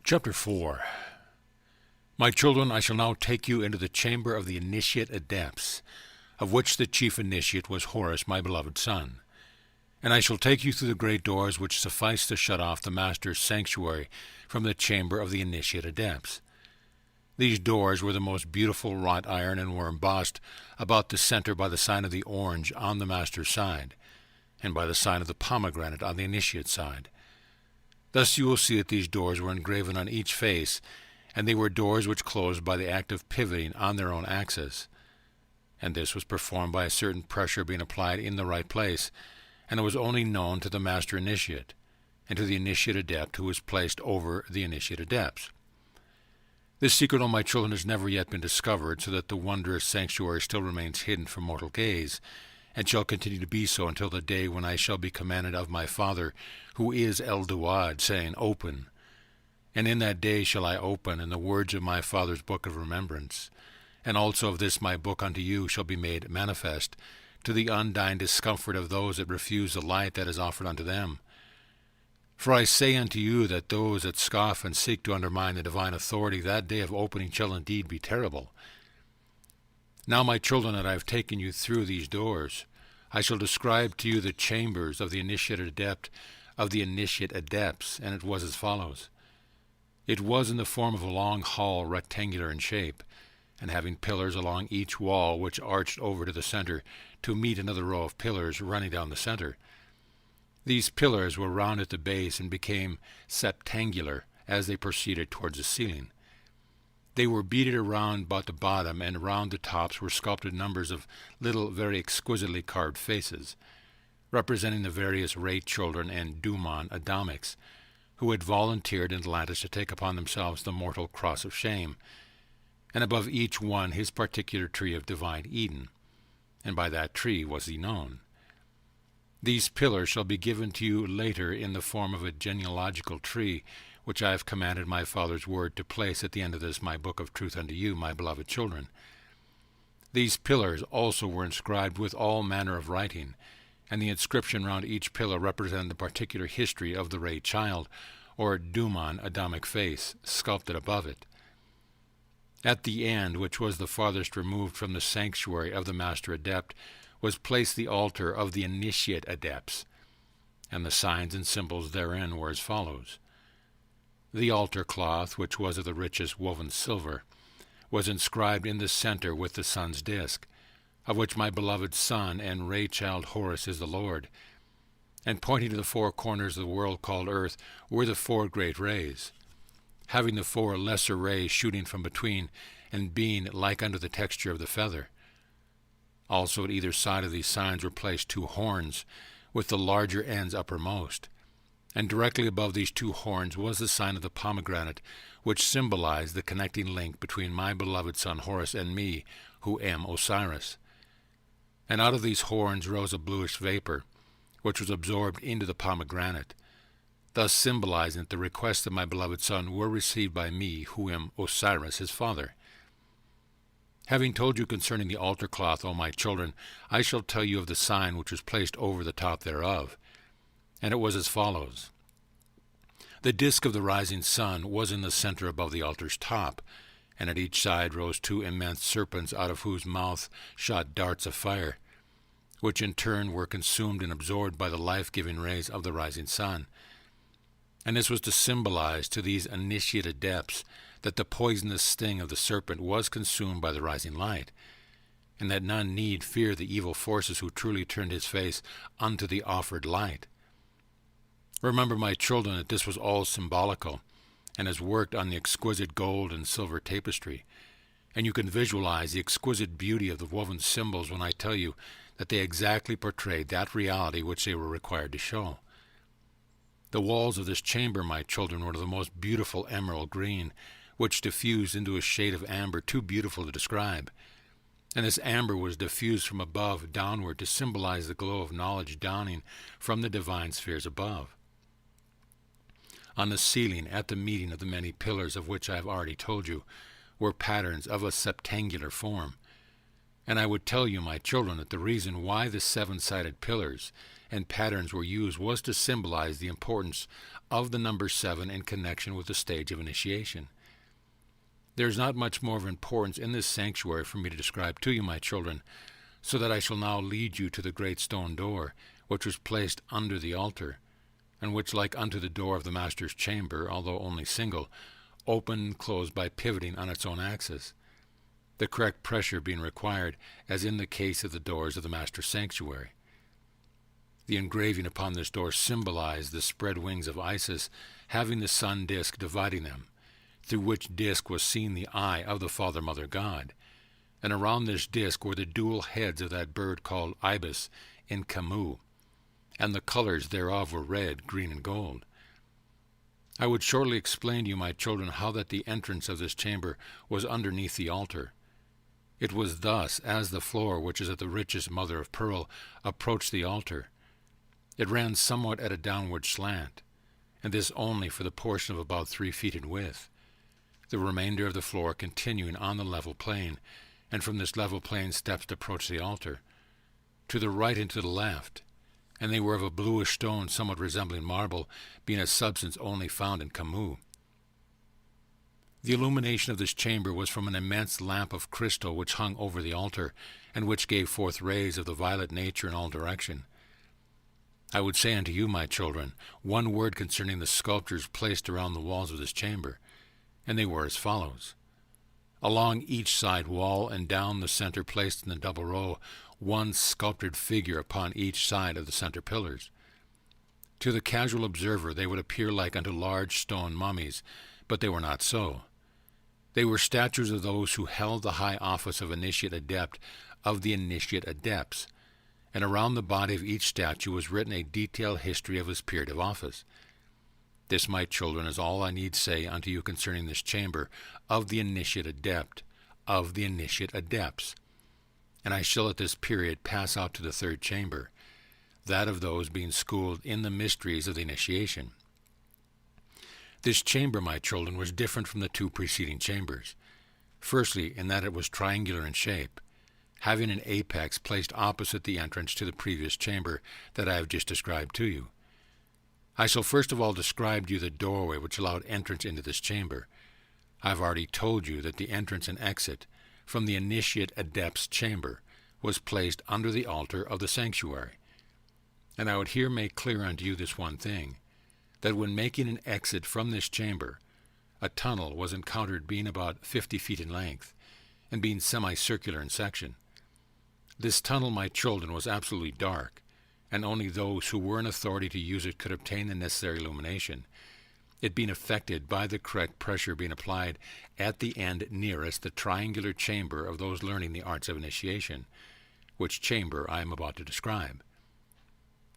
Chapter 4. My children, I shall now take you into the chamber of the initiate adepts, of which the chief initiate was Horus, my beloved son. And I shall take you through the great doors which suffice to shut off the master's sanctuary from the chamber of the initiate adepts. These doors were the most beautiful wrought iron and were embossed about the center by the sign of the orange on the master's side, and by the sign of the pomegranate on the initiate side. Thus you will see that these doors were engraven on each face, and they were doors which closed by the act of pivoting on their own axis. And this was performed by a certain pressure being applied in the right place, and it was only known to the master initiate, and to the initiate adept who was placed over the initiate adepts. This secret, O my children, has never yet been discovered, so that the wondrous sanctuary still remains hidden from mortal gaze, and shall continue to be so until the day when I shall be commanded of my Father, who is El Duad, saying, Open. And in that day shall I open, and the words of my Father's book of remembrance, and also of this my book unto you shall be made manifest, to the undying discomfort of those that refuse the light that is offered unto them. For I say unto you that those that scoff and seek to undermine the divine authority, that day of opening shall indeed be terrible. Now, my children, that I have taken you through these doors, I shall describe to you the chambers of the initiate adept of the initiate adepts, and it was as follows. It was in the form of a long hall, rectangular in shape, and having pillars along each wall, which arched over to the center, to meet another row of pillars running down the center. These pillars were round at the base and became septangular as they proceeded towards the ceiling. They were beaded around about the bottom, and around the tops were sculpted numbers of little, very exquisitely carved faces, representing the various Re children and Duman Adamics, who had volunteered in Atlantis to take upon themselves the mortal cross of shame, and above each one his particular tree of divine Eden, and by that tree was he known. These pillars shall be given to you later in the form of a genealogical tree, which I have commanded my Father's word to place at the end of this my book of truth unto you, my beloved children. These pillars also were inscribed with all manner of writing, and the inscription round each pillar represented the particular history of the Re child, or Duman Adamic face, sculpted above it. At the end, which was the farthest removed from the sanctuary of the master adept, was placed the altar of the initiate adepts, and the signs and symbols therein were as follows. The altar cloth, which was of the richest woven silver, was inscribed in the center with the sun's disk, of which my beloved son and Ray-child Horus is the Lord, and pointing to the four corners of the world called earth were the four great rays, having the four lesser rays shooting from between, and being like unto the texture of the feather. Also at either side of these signs were placed two horns, with the larger ends uppermost, and directly above these two horns was the sign of the pomegranate, which symbolized the connecting link between my beloved son Horus and me, who am Osiris. And out of these horns rose a bluish vapor, which was absorbed into the pomegranate, thus symbolizing that the requests of my beloved son were received by me, who am Osiris, his father. Having told you concerning the altar cloth, O my children, I shall tell you of the sign which was placed over the top thereof. And it was as follows. The disk of the rising sun was in the center above the altar's top, and at each side rose two immense serpents, out of whose mouth shot darts of fire, which in turn were consumed and absorbed by the life-giving rays of the rising sun. And this was to symbolize to these initiate adepts that the poisonous sting of the serpent was consumed by the rising light, and that none need fear the evil forces who truly turned his face unto the offered light. Remember, my children, that this was all symbolical, and is worked on the exquisite gold and silver tapestry, and you can visualize the exquisite beauty of the woven symbols when I tell you that they exactly portrayed that reality which they were required to show. The walls of this chamber, my children, were of the most beautiful emerald green, which diffused into a shade of amber too beautiful to describe, and this amber was diffused from above downward to symbolize the glow of knowledge dawning from the divine spheres above. On the ceiling, at the meeting of the many pillars of which I have already told you, were patterns of a septangular form, And I would tell you, my children, that the reason why the seven-sided pillars and patterns were used was to symbolize the importance of the number 7 in connection with the stage of initiation. There is not much more of importance in this sanctuary for me to describe to you, my children, so that I shall now lead you to the great stone door, which was placed under the altar, and which, like unto the door of the master's chamber, although only single, opened and closed by pivoting on its own axis, the correct pressure being required, as in the case of the doors of the master's sanctuary. The engraving upon this door symbolized the spread wings of Isis, having the sun disk dividing them, through which disk was seen the eye of the Father Mother God, and around this disk were the dual heads of that bird called ibis in Camus, and the colors thereof were red, green, and gold. I would shortly explain to you, my children, how that the entrance of this chamber was underneath the altar. It was thus, as the floor, which is at the richest mother of pearl, approached the altar. It ran somewhat at a downward slant, and this only for the portion of about 3 feet in width, the remainder of the floor continuing on the level plane, and from this level plane steps approached the altar, to the right and to the left, and they were of a bluish stone somewhat resembling marble, being a substance only found in Camus. The illumination of this chamber was from an immense lamp of crystal which hung over the altar, and which gave forth rays of the violet nature in all direction. I would say unto you, my children, one word concerning the sculptures placed around the walls of this chamber, and they were as follows. Along each side wall and down the center placed in the double row, one sculptured figure upon each side of the center pillars. To the casual observer they would appear like unto large stone mummies, but they were not so. They were statues of those who held the high office of initiate adept of the initiate adepts, and around the body of each statue was written a detailed history of his period of office. This, my children, is all I need say unto you concerning this chamber of the initiate adept of the initiate adepts. And I shall at this period pass out to the third chamber, that of those being schooled in the mysteries of the initiation. This chamber, my children, was different from the 2 preceding chambers. Firstly, in that it was triangular in shape, having an apex placed opposite the entrance to the previous chamber that I have just described to you. I shall first of all describe to you the doorway which allowed entrance into this chamber. I have already told you that the entrance and exit from the initiate adept's chamber was placed under the altar of the sanctuary. And I would here make clear unto you this one thing, that when making an exit from this chamber, a tunnel was encountered being about 50 feet in length, and being semicircular in section. This tunnel, my children, was absolutely dark, and only those who were in authority to use it could obtain the necessary illumination, it being affected by the correct pressure being applied at the end nearest the triangular chamber of those learning the arts of initiation, which chamber I am about to describe.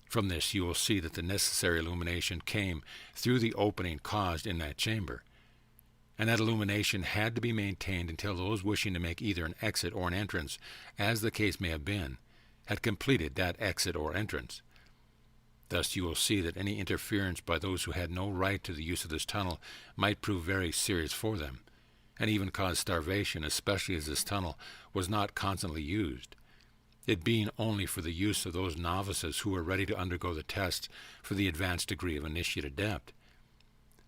From this you will see that the necessary illumination came through the opening caused in that chamber, and that illumination had to be maintained until those wishing to make either an exit or an entrance, as the case may have been, had completed that exit or entrance. Thus you will see that any interference by those who had no right to the use of this tunnel might prove very serious for them, and even cause starvation, especially as this tunnel was not constantly used, it being only for the use of those novices who were ready to undergo the tests for the advanced degree of initiate adept,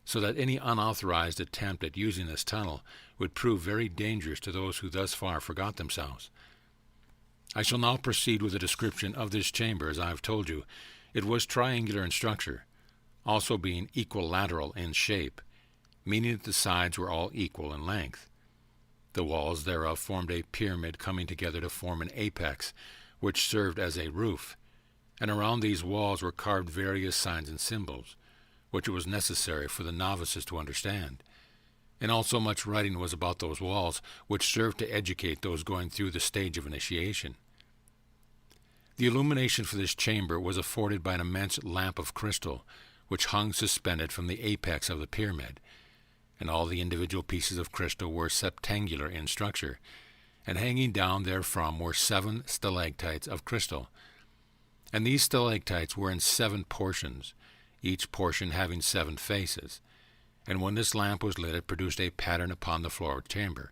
so that any unauthorized attempt at using this tunnel would prove very dangerous to those who thus far forgot themselves. I shall now proceed with a description of this chamber. As I have told you, it was triangular in structure, also being equilateral in shape, meaning that the sides were all equal in length. The walls thereof formed a pyramid coming together to form an apex, which served as a roof, and around these walls were carved various signs and symbols, which it was necessary for the novices to understand. And also much writing was about those walls, which served to educate those going through the stage of initiation. The illumination for this chamber was afforded by an immense lamp of crystal, which hung suspended from the apex of the pyramid, and all the individual pieces of crystal were septangular in structure, and hanging down therefrom were 7 stalactites of crystal. And these stalactites were in 7 portions, each portion having 7 faces. And when this lamp was lit, it produced a pattern upon the floor of the chamber,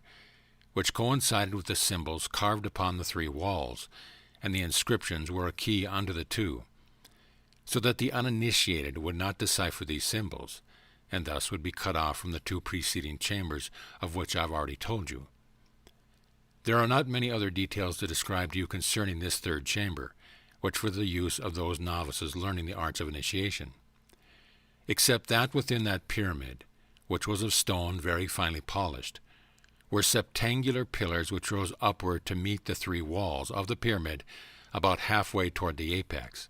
which coincided with the symbols carved upon the 3 walls, and the inscriptions were a key unto the 2, so that the uninitiated would not decipher these symbols, and thus would be cut off from the 2 preceding chambers of which I have already told you. There are not many other details to describe to you concerning this 3rd chamber, which were the use of those novices learning the arts of initiation, except that within that pyramid, which was of stone very finely polished, were septangular pillars which rose upward to meet the 3 walls of the pyramid about halfway toward the apex,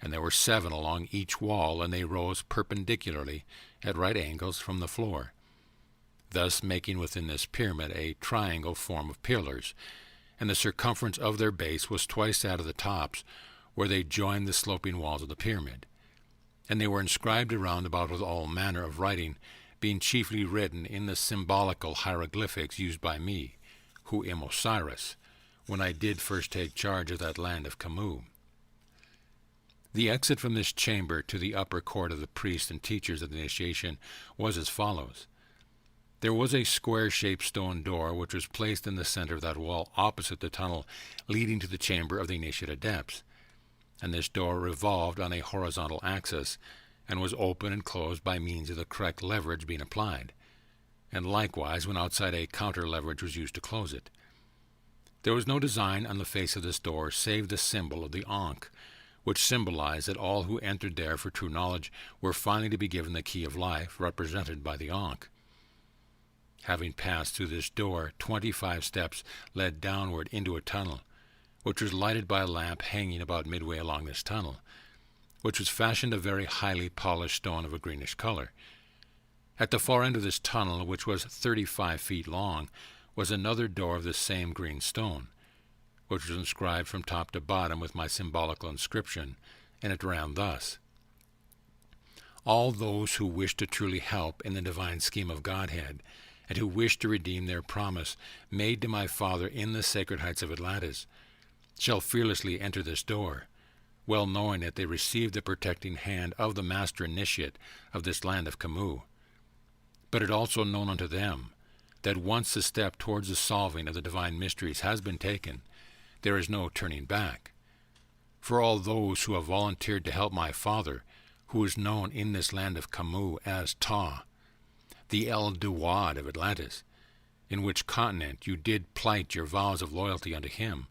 and there were 7 along each wall, and they rose perpendicularly at right angles from the floor, thus making within this pyramid a triangle form of pillars, and the circumference of their base was twice that of the tops where they joined the sloping walls of the pyramid, and they were inscribed around about with all manner of writing, being chiefly written in the symbolical hieroglyphics used by me, who am Osiris, when I did first take charge of that land of Camus. The exit from this chamber to the upper court of the priests and teachers of the initiation was as follows. There was a square-shaped stone door which was placed in the center of that wall opposite the tunnel leading to the chamber of the initiate adepts, and this door revolved on a horizontal axis, and was open and closed by means of the correct leverage being applied, and likewise when outside a counter-leverage was used to close it. There was no design on the face of this door save the symbol of the Ankh, which symbolized that all who entered there for true knowledge were finally to be given the key of life, represented by the Ankh. Having passed through this door, 25 steps led downward into a tunnel, which was lighted by a lamp hanging about midway along this tunnel, which was fashioned of very highly polished stone of a greenish color. At the far end of this tunnel, which was 35 feet long, was another door of the same green stone, which was inscribed from top to bottom with my symbolical inscription, and it ran thus: All those who wish to truly help in the divine scheme of Godhead, and who wish to redeem their promise made to my Father in the sacred heights of Atlantis, shall fearlessly enter this door, well knowing that they receive the protecting hand of the master initiate of this land of Camus. But it also known unto them that once the step towards the solving of the divine mysteries has been taken, there is no turning back. For all those who have volunteered to help my Father, who is known in this land of Camus as Ta, the El Duwad of Atlantis, in which continent you did plight your vows of loyalty unto him,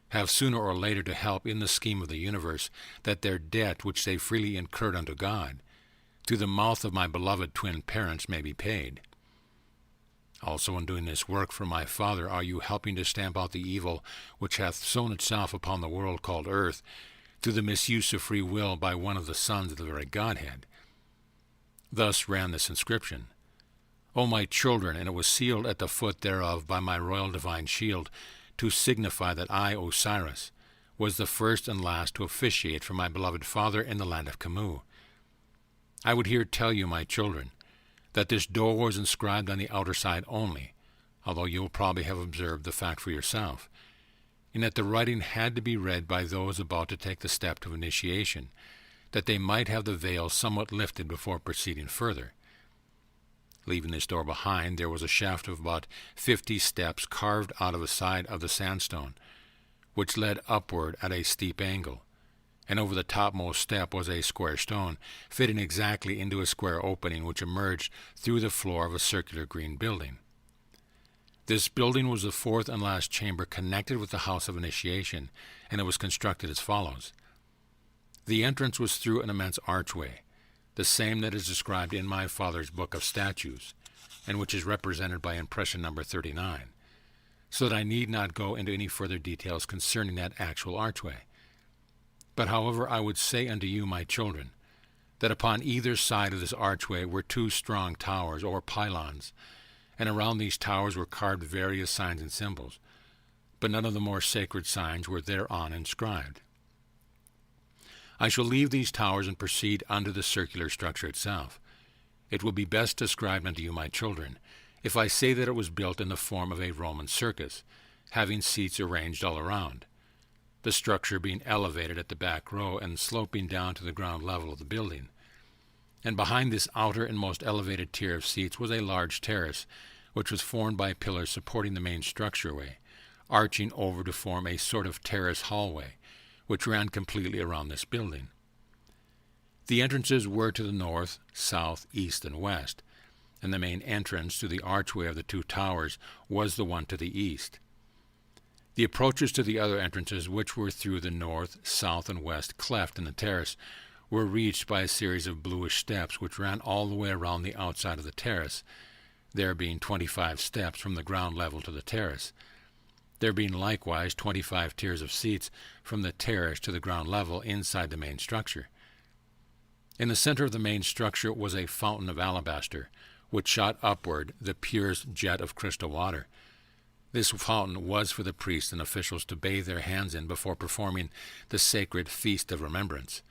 have sooner or later to help in the scheme of the universe, that their debt which they freely incurred unto God, through the mouth of my beloved twin parents, may be paid. Also in doing this work for my Father are you helping to stamp out the evil which hath sown itself upon the world called earth, through the misuse of free will by one of the sons of the very Godhead. Thus ran this inscription: O my children, and it was sealed at the foot thereof by my royal divine shield, to signify that I, Osiris, was the first and last to officiate for my beloved Father in the land of Camus. I would here tell you, my children, that this door was inscribed on the outer side only, although you will probably have observed the fact for yourself, and that the writing had to be read by those about to take the step of initiation, that they might have the veil somewhat lifted before proceeding further. Leaving this door behind, there was a shaft of about 50 steps carved out of the side of the sandstone, which led upward at a steep angle, and over the topmost step was a square stone, fitting exactly into a square opening which emerged through the floor of a circular green building. This building was the 4th and last chamber connected with the house of initiation, and it was constructed as follows. The entrance was through an immense archway, the same that is described in my Father's book of statues, and which is represented by impression number 39, so that I need not go into any further details concerning that actual archway. But however, I would say unto you, my children, that upon either side of this archway were 2 strong towers, or pylons, and around these towers were carved various signs and symbols, but none of the more sacred signs were thereon inscribed. I shall leave these towers and proceed unto the circular structure itself. It will be best described unto you, my children, if I say that it was built in the form of a Roman circus, having seats arranged all around, the structure being elevated at the back row and sloping down to the ground level of the building. And behind this outer and most elevated tier of seats was a large terrace, which was formed by pillars supporting the main structureway, arching over to form a sort of terrace hallway, which ran completely around this building. The entrances were to the north, south, east, and west, and the main entrance to the archway of the two towers was the one to the east. The approaches to the other entrances, which were through the north, south, and west cleft in the terrace, were reached by a series of bluish steps which ran all the way around the outside of the terrace, there being 25 steps from the ground level to the terrace, there being likewise 25 tiers of seats from the terrace to the ground level inside the main structure. In the center of the main structure was a fountain of alabaster, which shot upward the purest jet of crystal water. This fountain was for the priests and officials to bathe their hands in before performing the sacred Feast of Remembrance,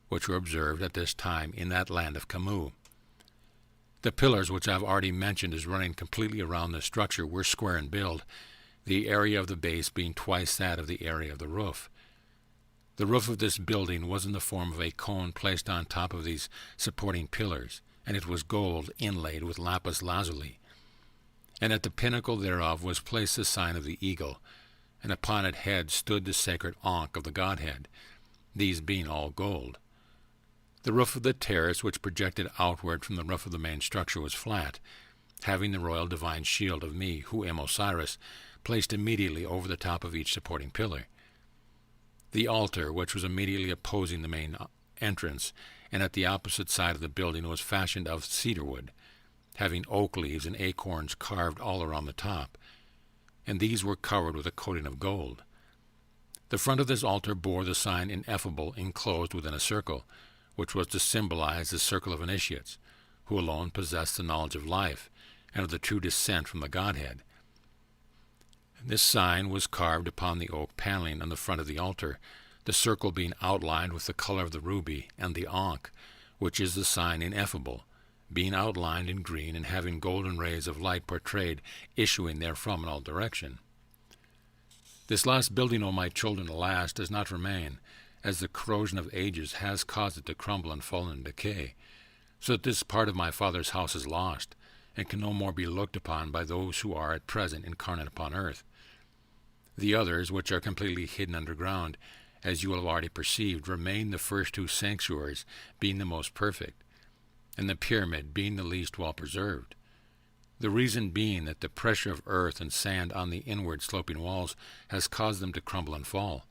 which were observed at this time in that land of Camus. The pillars, which I have already mentioned as running completely around the structure, were square in build, the area of the base being twice that of the area of the roof. The roof of this building was in the form of a cone placed on top of these supporting pillars, and it was gold inlaid with lapis lazuli. And at the pinnacle thereof was placed the sign of the eagle, and upon its head stood the sacred ankh of the Godhead, these being all gold. The roof of the terrace, which projected outward from the roof of the main structure, was flat, having the royal divine shield of me, who am Osiris, placed immediately over the top of each supporting pillar. The altar, which was immediately opposing the main entrance, and at the opposite side of the building, was fashioned of cedar wood, having oak leaves and acorns carved all around the top, and these were covered with a coating of gold. The front of this altar bore the sign Ineffable enclosed within a circle, which was to symbolize the circle of initiates, who alone possessed the knowledge of life and of the true descent from the Godhead. This sign was carved upon the oak paneling on the front of the altar, the circle being outlined with the color of the ruby, and the ankh, which is the sign Ineffable, being outlined in green and having golden rays of light portrayed, issuing therefrom in all direction. This last building, O my children, alas, does not remain, as the corrosion of ages has caused it to crumble and fall into decay, so that this part of my Father's house is lost, and can no more be looked upon by those who are at present incarnate upon earth. The others, which are completely hidden underground, as you will have already perceived, remain the first two sanctuaries, being the most perfect, and the pyramid being the least well preserved. The reason being that the pressure of earth and sand on the inward sloping walls has caused them to crumble and fall,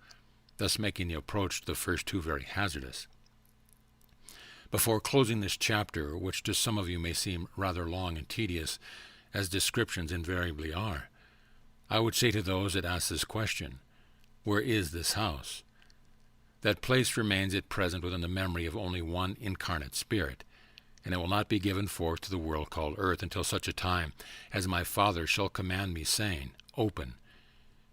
thus making the approach to the first two very hazardous. Before closing this chapter, which to some of you may seem rather long and tedious, as descriptions invariably are, I would say to those that ask this question, where is this house? That place remains at present within the memory of only one incarnate spirit, and it will not be given forth to the world called earth until such a time as my Father shall command me, saying, Open.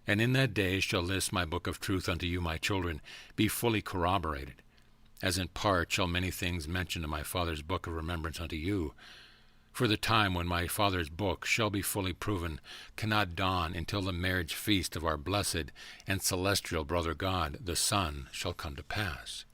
And in that day shall this my book of truth unto you, my children, be fully corroborated, as in part shall many things mentioned in my Father's book of remembrance unto you. For the time when my Father's book shall be fully proven cannot dawn until the marriage feast of our blessed and celestial brother God, the Son, shall come to pass.